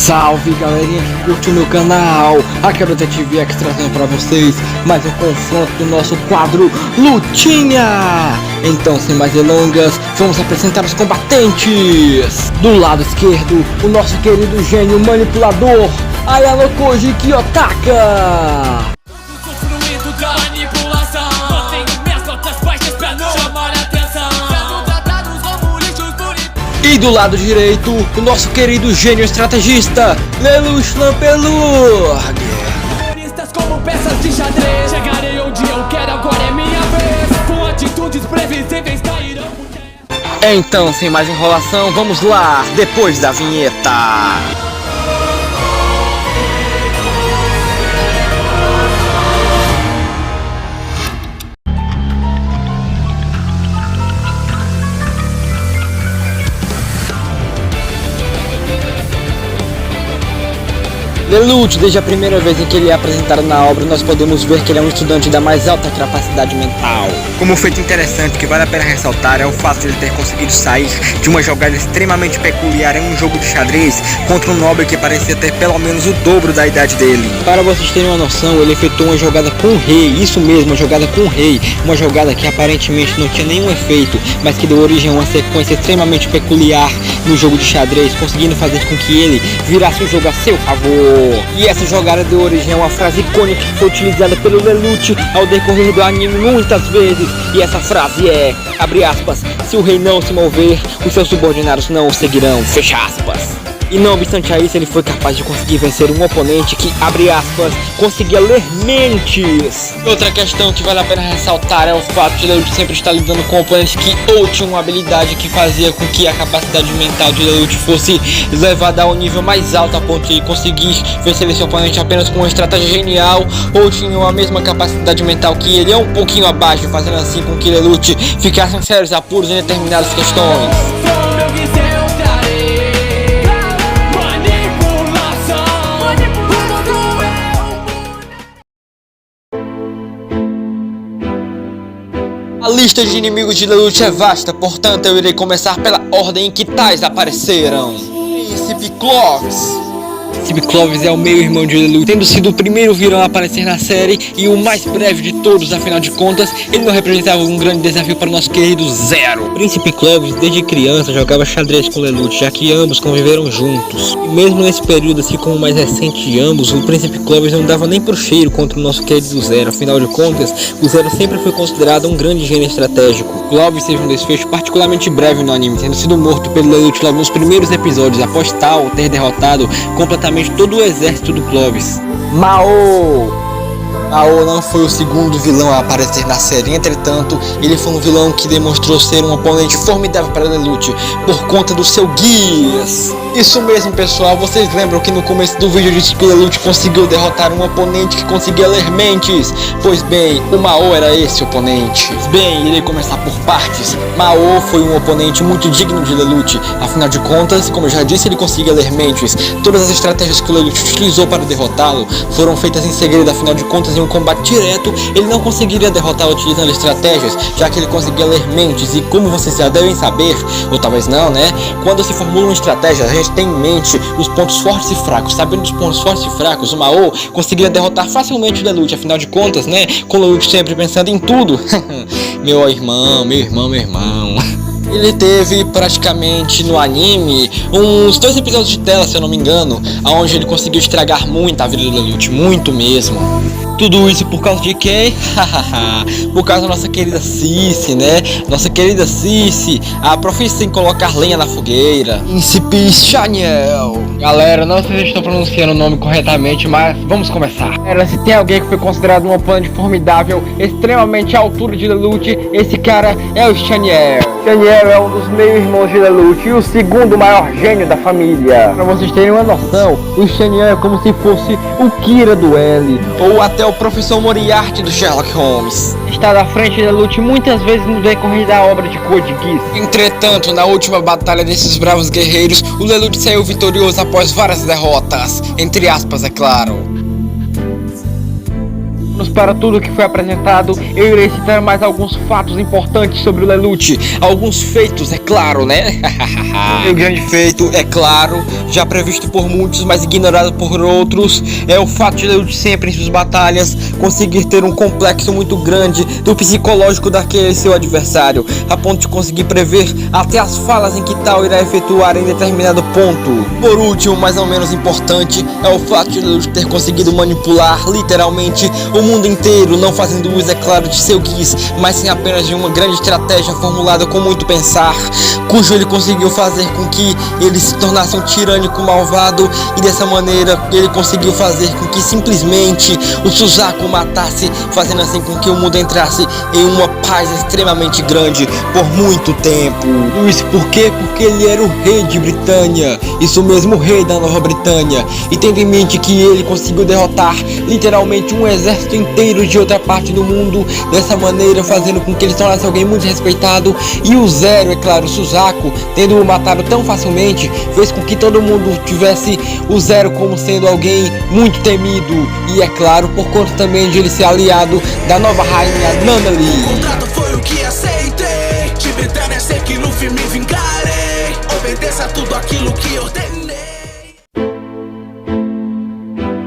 Salve galerinha que curte o meu canal, aqui é o Detetive X trazendo pra vocês mais um confronto do nosso quadro Lutinha. Então, sem mais delongas, vamos apresentar os combatentes. Do lado esquerdo, o nosso querido gênio manipulador Ayano Koji Kiyotaka. E do lado direito, o nosso querido gênio estrategista Lelouch Lampelour. Como peças de xadrez, chegarei onde eu quero, agora é minha vez. Com atitudes previsíveis cairão. Então, sem mais enrolação, vamos lá, depois da vinheta. Lelouch, desde a primeira vez em que ele é apresentado na obra, nós podemos ver que ele é um estudante da mais alta capacidade mental. Como um feito interessante que vale a pena ressaltar é o fato de ele ter conseguido sair de uma jogada extremamente peculiar em um jogo de xadrez contra um nobre que parecia ter pelo menos o dobro da idade dele. Para vocês terem uma noção, ele efetuou uma jogada com o rei, isso mesmo, uma jogada com o rei, uma jogada que aparentemente não tinha nenhum efeito, mas que deu origem a uma sequência extremamente peculiar no jogo de xadrez, conseguindo fazer com que ele virasse o jogo a seu favor. E essa jogada deu origem a uma frase icônica que foi utilizada pelo Lelouch ao decorrer do anime muitas vezes. E essa frase é, abre aspas, se o rei não se mover, os seus subordinados não o seguirão, fecha aspas. E não obstante a isso, ele foi capaz de conseguir vencer um oponente que, abre aspas, conseguia ler mentes. Outra questão que vale a pena ressaltar é o fato de Lelouch sempre estar lidando com oponentes que ou tinham uma habilidade que fazia com que a capacidade mental de Lelouch fosse levada ao nível mais alto a ponto de conseguir vencer esse oponente apenas com uma estratégia genial, ou tinham a mesma capacidade mental que ele, um pouquinho abaixo, fazendo assim com que Lelouch ficasse em sérios apuros em determinadas questões. A lista de inimigos de Lelouch é vasta, portanto eu irei começar pela ordem em que tais apareceram. Príncipe Clovis. Príncipe Clovis é o meio-irmão de Lelouch, tendo sido o primeiro vilão a aparecer na série e o mais breve de todos, afinal de contas, ele não representava um grande desafio para o nosso querido Zero. Príncipe Clovis, desde criança, jogava xadrez com Lelouch, já que ambos conviveram juntos. E mesmo nesse período, assim como o mais recente de ambos, o Príncipe Clovis não dava nem pro cheiro contra o nosso querido Zero. Afinal de contas, o Zero sempre foi considerado um grande gênio estratégico. Clovis teve um desfecho particularmente breve no anime, tendo sido morto pelo Lelouch logo nos primeiros episódios, após tal ter derrotado completamente todo o exército do Clovis. Mao não foi o segundo vilão a aparecer na série, entretanto, ele foi um vilão que demonstrou ser um oponente formidável para Lelouch por conta do seu Geass. Isso mesmo, pessoal, vocês lembram que no começo do vídeo eu disse que o Lelouch conseguiu derrotar um oponente que conseguia ler mentes? Pois bem, o Mao era esse oponente. Bem, irei começar por partes. Mao foi um oponente muito digno de Lelouch, afinal de contas, como eu já disse, ele conseguia ler mentes. Todas as estratégias que o Lelouch utilizou para derrotá-lo foram feitas em segredo, afinal de contas, em um combate direto, ele não conseguiria derrotá-lo utilizando estratégias, já que ele conseguia ler mentes. E como vocês já devem saber, ou talvez não, né? Quando se formula uma estratégia, a gente tem em mente os pontos fortes e fracos. Sabendo dos pontos fortes e fracos, o Mao conseguiria derrotar facilmente o Lelouch, afinal de contas, né? Com o Lelouch sempre pensando em tudo. Meu irmão. Ele teve praticamente no anime uns 2 episódios de tela, se eu não me engano, onde ele conseguiu estragar muito a vida do Lelouch, muito mesmo. Tudo isso por causa de quem? Por causa da nossa querida Cici, né? Nossa querida Cici, a profissa em colocar lenha na fogueira. Príncipe Chaniel. Galera, não sei se estou pronunciando o nome corretamente, mas vamos começar. Galera, se tem alguém que foi considerado um oponente formidável, extremamente à altura de Lelouch, esse cara é o Chaniel. Chaniel é um dos meio-irmãos de Lelouch e o segundo maior gênio da família. Pra vocês terem uma noção, o Chaniel é como se fosse o Kira do L, ou até o professor Moriarty do Sherlock Holmes. Está à frente de Lelouch muitas vezes no decorrer da obra de Code Geass. Entretanto, na última batalha desses bravos guerreiros, o Lelouch saiu vitorioso após várias derrotas, entre aspas, é claro. Para tudo que foi apresentado, eu irei citar mais alguns fatos importantes sobre o Lelouch. Alguns feitos, é claro, né? O grande feito, é claro, já previsto por muitos, mas ignorado por outros, é o fato de Lelouch sempre em suas batalhas conseguir ter um complexo muito grande do psicológico daquele seu adversário, a ponto de conseguir prever até as falas em que tal irá efetuar em determinado ponto. Por último, mas não menos importante, é o fato de Lelouch ter conseguido manipular literalmente o mundo inteiro, não fazendo uso, é claro, de seu Gears, mas sim apenas de uma grande estratégia formulada com muito pensar, cujo ele conseguiu fazer com que ele se tornasse um tirânico malvado, e dessa maneira ele conseguiu fazer com que simplesmente o Suzaku matasse, fazendo assim com que o mundo entrasse em uma paz extremamente grande por muito tempo. Isso por quê? Porque ele era o rei de Britânia, isso mesmo, o rei da Nova Britânia, e tendo em mente que ele conseguiu derrotar literalmente um exército inteiro de outra parte do mundo, dessa maneira fazendo com que ele se tornasse alguém muito respeitado, e o Zero, é claro, o Suzaku, tendo o matado tão facilmente, fez com que todo mundo tivesse o Zero como sendo alguém muito temido, e é claro, por conta também de ele ser aliado da nova rainha Nunnally. O contrato foi o que aceitei, de Britânia sei que no fim me vingarei, obedeça tudo aquilo que ordenei.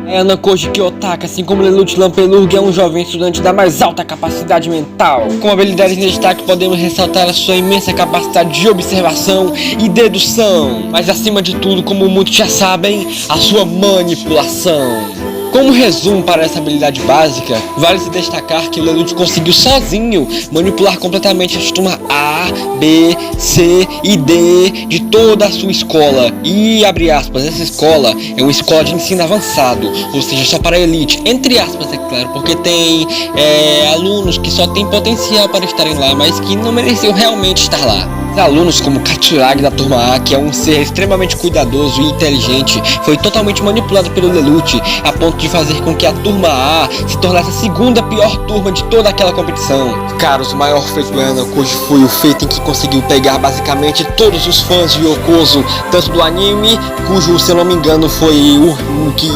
Ayano Koji Kiyotaka, assim como Lelouch Lampeluga, é um jovem estudante da mais alta capacidade mental. Com habilidades em destaque, podemos ressaltar a sua imensa capacidade de observação e dedução, mas acima de tudo, como muitos já sabem, a sua manipulação. Como resumo para essa habilidade básica, vale se destacar que o Lelouch conseguiu sozinho manipular completamente a turma A, B, C e D de toda a sua escola. E, abre aspas, essa escola é uma escola de ensino avançado, ou seja, só para a elite, entre aspas, é claro, porque tem alunos que só têm potencial para estarem lá, mas que não mereciam realmente estar lá. Alunos como Katsuragi da turma A, que é um ser extremamente cuidadoso e inteligente, foi totalmente manipulado pelo Lelouch, a ponto de fazer com que a turma A se tornasse a segunda pior turma de toda aquela competição. Caros, o maior feito do Ayano Koji foi o feito em que conseguiu pegar basicamente todos os fãs de Yokozo, tanto do anime, cujo, se eu não me engano, foi o que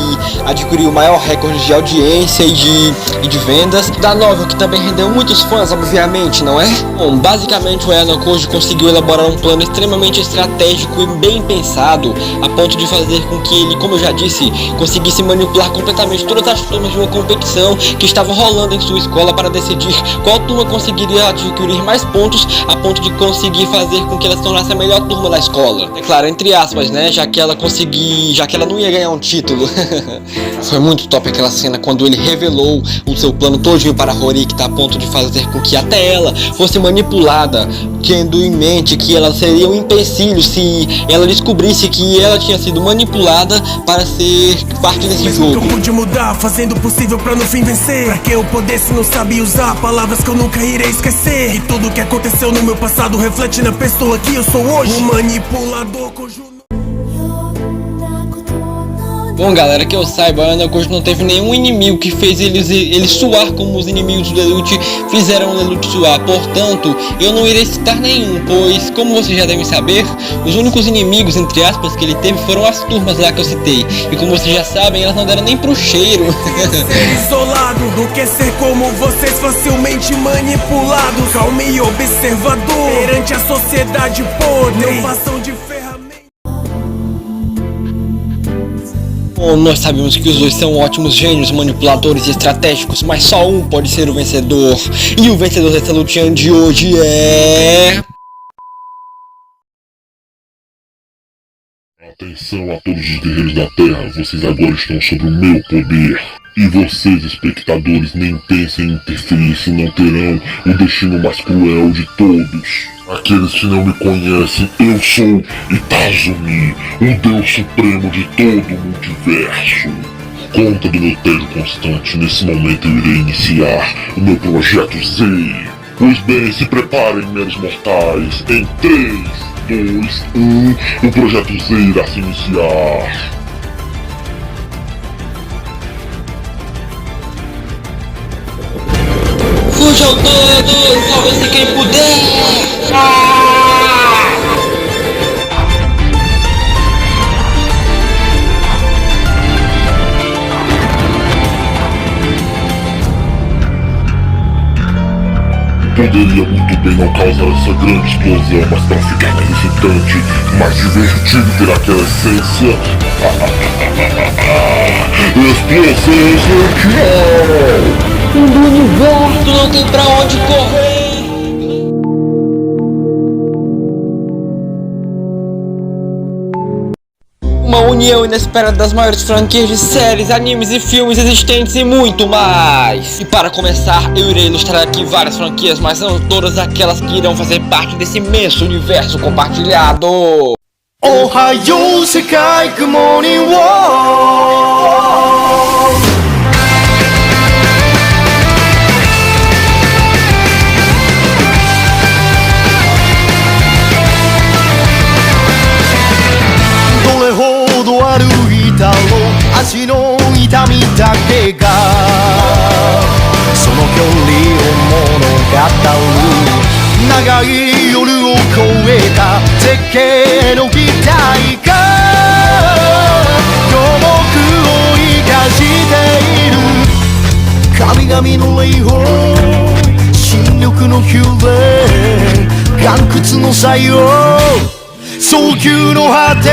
adquiriu o maior recorde de audiência e de vendas, da novel, que também rendeu muitos fãs, obviamente, não é? Bom, basicamente o Ayano Koji conseguiu elaborar um plano extremamente estratégico e bem pensado, a ponto de fazer com que ele, como eu já disse, conseguisse manipular completamente todas as turmas de uma competição que estava rolando em sua escola para decidir qual turma conseguiria adquirir mais pontos, a ponto de conseguir fazer com que ela se tornasse a melhor turma da escola. É claro, entre aspas, né, já que ela não ia ganhar um título. Foi muito top aquela cena quando ele revelou o seu plano todinho para a Horikita, a ponto de fazer com que até ela fosse manipulada, tendo em mente que ela seria um empecilho se ela descobrisse que ela tinha sido manipulada para ser parte desse jogo. Eu pude mudar, fazendo o possível pra no fim vencer. Pra que eu pudesse, não sabia usar palavras que eu nunca irei esquecer. E tudo que aconteceu no meu passado reflete na pessoa que eu sou hoje. Um manipulador cujo... Bom, galera, que eu saiba, Ayano Koji não teve nenhum inimigo que fez ele suar como os inimigos do Lelouch fizeram o Lelouch suar. Portanto, eu não irei citar nenhum, pois, como vocês já devem saber, os únicos inimigos, entre aspas, que ele teve foram as turmas lá que eu citei. E como vocês já sabem, elas não deram nem pro cheiro. Ser isolado, não quer ser como vocês, facilmente manipulado, calmo e observador perante a sociedade podre. Não façam de ferramenta. Bom, nós sabemos que os dois são ótimos gênios, manipuladores e estratégicos, mas só um pode ser o vencedor. E o vencedor dessa lutinha de hoje é... Atenção a todos os guerreiros da Terra, vocês agora estão sob o meu poder. E vocês, espectadores, nem pensem em interferir, senão terão o destino mais cruel de todos. Aqueles que não me conhecem, eu sou Itazumi, o Deus Supremo de todo o multiverso. Conta do meu tédio constante, nesse momento eu irei iniciar o meu Projeto Z. Pois bem, se preparem, meros mortais, em 3, 2, 1, o Projeto Z irá se iniciar. Fujam todos, salve-se quem puder! Poderia muito bem não causar essa grande explosão, mas para ficar mais excitante, mais divertido ter aquela essência. Explosão nuclear! Do universo não tem pra onde correr. Uma união inesperada das maiores franquias de séries, animes e filmes existentes e muito mais. E para começar, eu irei ilustrar aqui várias franquias, mas são todas aquelas que irão fazer parte desse imenso universo compartilhado. Ohayou Sekai, good morning world. どれほど歩いたろう足の痛みだけがその距離を物語る長い夜を越えた絶景の期待が巨木を生かしている神々の霊峰新緑の宮殿岩窟の採用早急の果て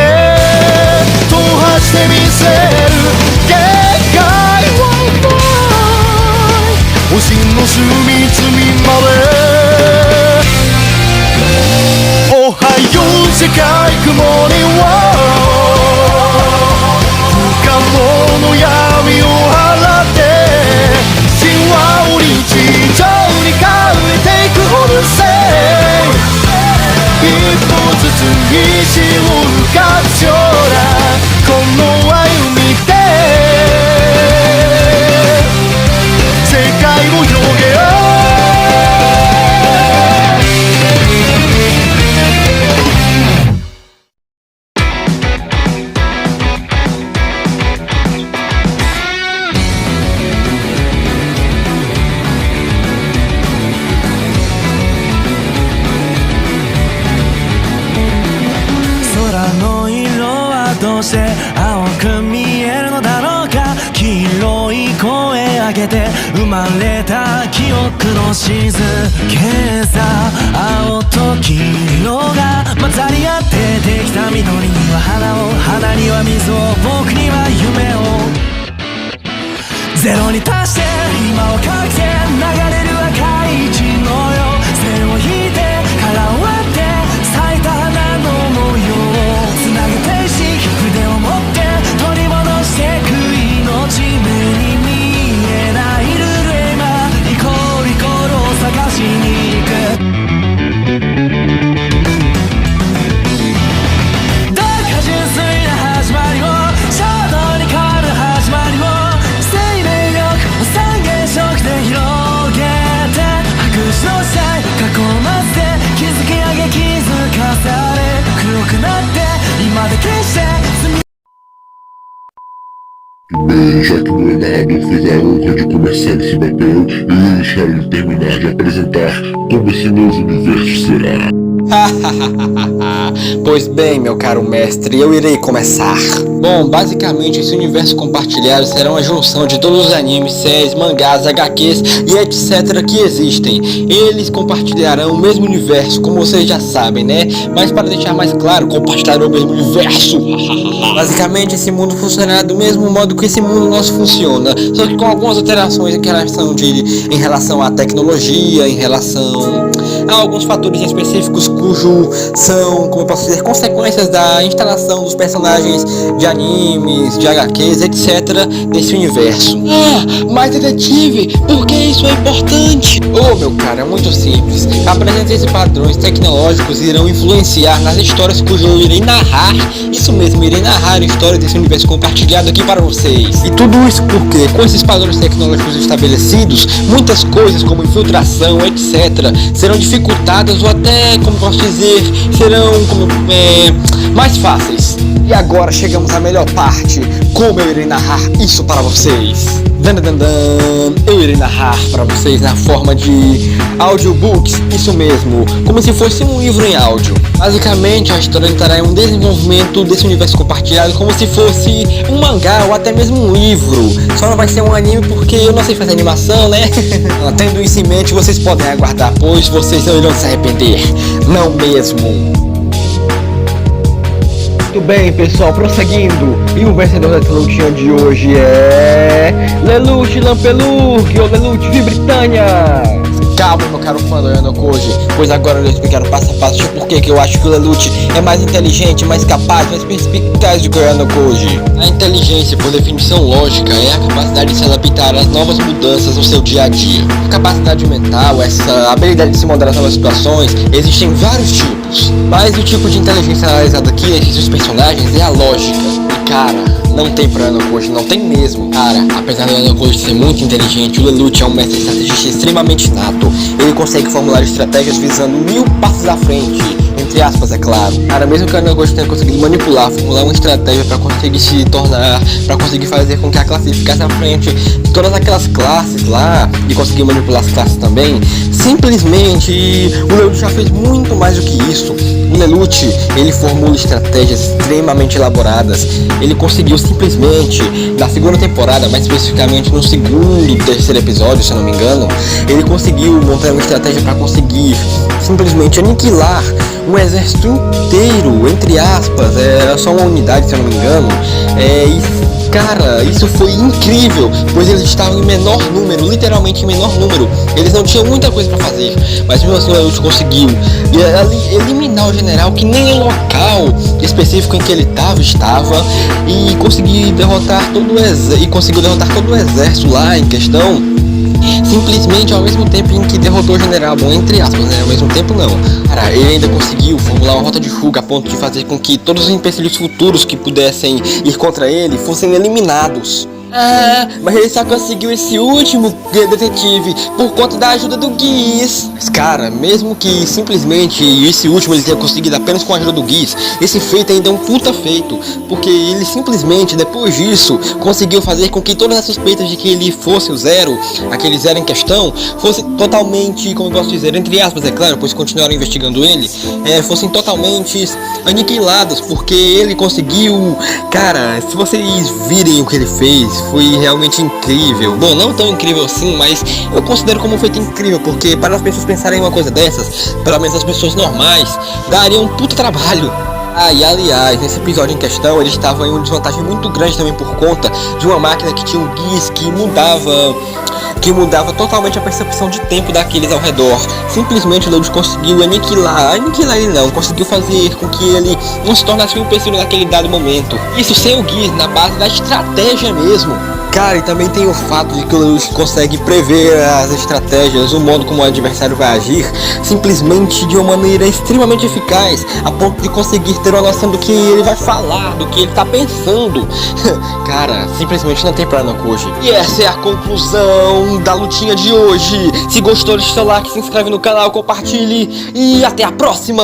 踏破してみせる限界を星の隅々までおはよう世界雲には不可能の闇を払って神話を日常に変えていくほどせ一歩ずつ道を浮かぶようなこの歩みで世界を広げようどうして青く見えるのだろうか黄色い声上げて生まれた記憶の静けさ青と黄色が混ざり合ってできた緑には花を花には水を僕には夢をゼロに達して今をかけて流れる赤い血のよ線を引いてから終わって咲いた花の模様をつなげて筆を持って取り戻してく命目に見えないルールへ今イコールイコールを探しに行くどうか純粋な始まりを衝動に変わる始まりを生命力を三原色で広げて白紙の時代囲ませ築き上げ気づかされ黒くなって今で決して Bem, já que o Leonardo fez a honra de começar esse papel, eu deixarei terminar de apresentar como esse novo universo será. Pois bem, meu caro mestre, eu irei começar. Bom, basicamente esse universo compartilhado será uma junção de todos os animes, séries, mangás, HQs e etc que existem. Eles compartilharão o mesmo universo, como vocês já sabem, né? Mas para deixar mais claro, compartilharão o mesmo universo. Basicamente esse mundo funcionará do mesmo modo que esse mundo nosso funciona, só que com algumas alterações em relação à tecnologia, em relação a alguns fatores específicos cujo são, como eu posso dizer, consequências da instalação dos personagens de animes, de HQs, etc. nesse universo. Mas detetive, por que isso é importante? Oh, meu cara, é muito simples. Apresenta esses padrões tecnológicos irão influenciar nas histórias cujo eu irei narrar. Isso mesmo, irei narrar a história desse universo compartilhado aqui para vocês. E tudo isso porque, com esses padrões tecnológicos estabelecidos, muitas coisas como infiltração, etc. serão dificultadas ou até, como posso dizer, serão mais fáceis. E agora chegamos à melhor parte, como eu irei narrar isso para vocês? Eu irei narrar para vocês na forma de audiobooks, isso mesmo, como se fosse um livro em áudio. Basicamente, a história estará em um desenvolvimento desse universo compartilhado como se fosse um mangá ou até mesmo um livro. Só não vai ser um anime porque eu não sei fazer animação, né? Tendo isso em mente, vocês podem aguardar, pois vocês não irão se arrepender, não mesmo. Muito bem, pessoal, prosseguindo. E o vencedor da lutinha de hoje é Lelouch Lampeluc ou Lelouch Britânia. Calma, meu caro fã do Yanokoji, pois agora eu vou explicar o passo a passo de por que eu acho que o Lelouch é mais inteligente, mais capaz, mais perspicaz do que o Yanokoji. A inteligência, por definição lógica, é a capacidade de se adaptar às novas mudanças no seu dia a dia. A capacidade mental, essa habilidade de se moldar às novas situações, existem vários tipos. Mas o tipo de inteligência analisado aqui nesses dois personagens é a lógica. E cara, não tem pra Yanokoji, não tem mesmo. Cara, apesar do Yanokoji ser muito inteligente, o Lelouch é um mestre estrategista extremamente nato. Ele consegue formular estratégias visando 1000 passos à frente, entre aspas, é claro. Cara, mesmo que o Yanokoji tenha conseguido manipular, formular uma estratégia pra conseguir se tornar, pra conseguir fazer com que a classe ficasse à frente de todas aquelas classes lá, e conseguir manipular as classes também, simplesmente o Lelouch já fez muito mais do que isso. O Lelouch, ele formula estratégias extremamente elaboradas. Ele conseguiu simplesmente, na segunda temporada, mais especificamente no segundo e terceiro episódio, se eu não me engano, ele conseguiu montar uma estratégia para conseguir simplesmente aniquilar um exército inteiro, entre aspas, era só uma unidade, se eu não me engano. Cara, isso foi incrível, pois eles estavam em menor número, literalmente em menor número. Eles não tinham muita coisa pra fazer, mas mesmo assim o Lelouch conseguiu eliminar o general que nem o local específico em que ele estava, e conseguiu derrotar todo o exército lá em questão. Simplesmente ao mesmo tempo em que derrotou o general, bom, entre aspas, né? Ao mesmo tempo não. Cara, ele ainda conseguiu formular uma rota de fuga a ponto de fazer com que todos os empecilhos futuros que pudessem ir contra ele fossem eliminados. Mas ele só conseguiu esse último detetive por conta da ajuda do Geass. Mas cara, mesmo que simplesmente esse último ele tenha conseguido apenas com a ajuda do Geass, esse feito ainda é um puta feito, porque ele simplesmente depois disso conseguiu fazer com que todas as suspeitas de que ele fosse o Zero, aquele Zero em questão, fossem totalmente, como eu posso dizer, entre aspas, é claro, pois continuaram investigando ele, fossem totalmente aniquiladas, porque ele conseguiu. Cara, se vocês virem o que ele fez, foi realmente incrível. Bom, não tão incrível assim, mas eu considero como um feito incrível, porque para as pessoas pensarem em uma coisa dessas, pelo menos as pessoas normais, daria um puto trabalho. E aliás, nesse episódio em questão, ele estava em uma desvantagem muito grande também por conta de uma máquina que tinha um Geass que mudava totalmente a percepção de tempo daqueles ao redor. Simplesmente o Lelouch conseguiu aniquilar ele não, conseguiu fazer com que ele não se tornasse um empecilho naquele dado momento. Isso sem o Geass, na base da estratégia mesmo. Cara, e também tem o fato de que o Lelouch consegue prever as estratégias, o modo como o adversário vai agir, simplesmente de uma maneira extremamente eficaz, a ponto de conseguir ter uma noção do que ele vai falar, do que ele tá pensando. Cara, simplesmente não tem pra Yanokoji. E essa é a conclusão da lutinha de hoje. Se gostou, deixa o seu like, se inscreve no canal, compartilhe e até a próxima!